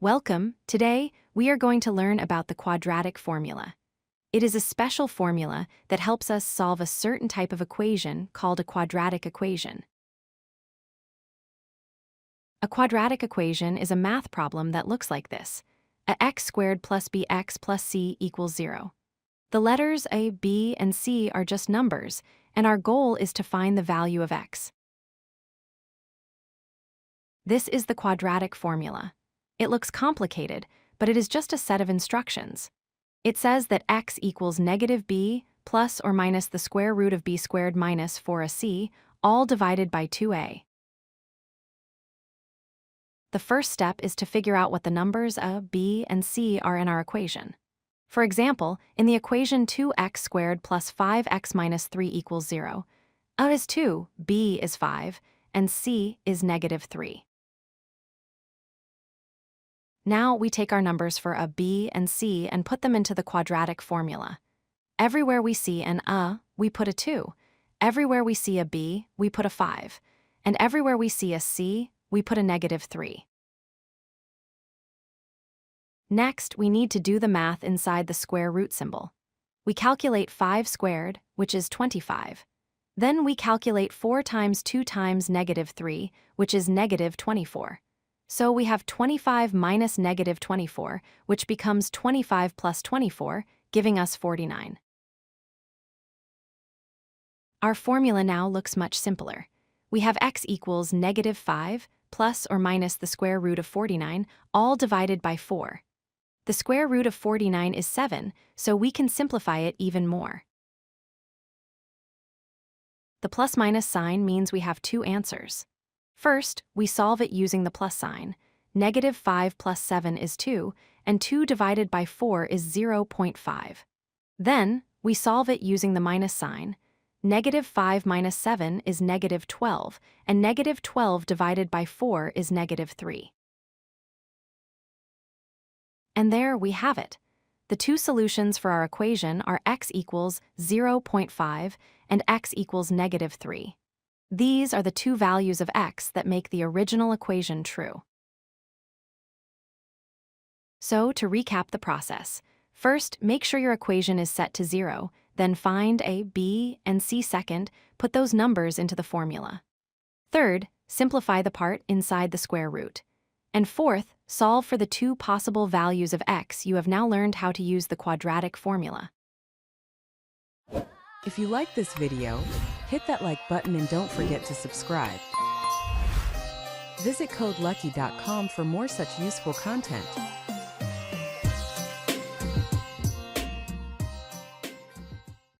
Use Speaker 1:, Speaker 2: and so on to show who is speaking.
Speaker 1: Welcome. Today, we are going to learn about the quadratic formula. It is a special formula that helps us solve a certain type of equation called a quadratic equation. A quadratic equation is a math problem that looks like this. A x squared plus bx plus c equals 0. The letters a, b, and c are just numbers, and our goal is to find the value of x. This is the quadratic formula. It looks complicated, but it is just a set of instructions. It says that x equals negative b plus or minus the square root of b squared minus 4ac, all divided by 2a. The first step is to figure out what the numbers a, b, and c are in our equation. For example, in the equation 2x squared plus 5x minus 3 equals 0, a is 2, b is 5, and c is negative 3. Now we take our numbers for a, b, and c and put them into the quadratic formula. Everywhere we see an a, we put a 2. Everywhere we see a b, we put a 5. And everywhere we see a c, we put a negative 3. Next, we need to do the math inside the square root symbol. We calculate 5 squared, which is 25. Then we calculate 4 times 2 times negative 3, which is negative 24. So we have 25 minus negative 24, which becomes 25 plus 24, giving us 49. Our formula now looks much simpler. We have x equals negative 5 plus or minus the square root of 49, all divided by 4. The square root of 49 is 7, so we can simplify it even more. The plus-minus sign means we have two answers. First, we solve it using the plus sign. Negative 5 plus 7 is 2, and 2 divided by 4 is 0.5. Then, we solve it using the minus sign. Negative 5 minus 7 is negative 12, and negative 12 divided by 4 is negative 3. And there we have it. The two solutions for our equation are x equals 0.5 and x equals negative 3. These are the two values of x that make the original equation true. So, to recap the process, first, make sure your equation is set to 0, then find a, b, and c second, put those numbers into the formula. Third, simplify the part inside the square root. And fourth, solve for the two possible values of x. You have now learned how to use the quadratic formula.
Speaker 2: If you like this video, hit that like button and don't forget to subscribe. Visit codelucky.com for more such useful content.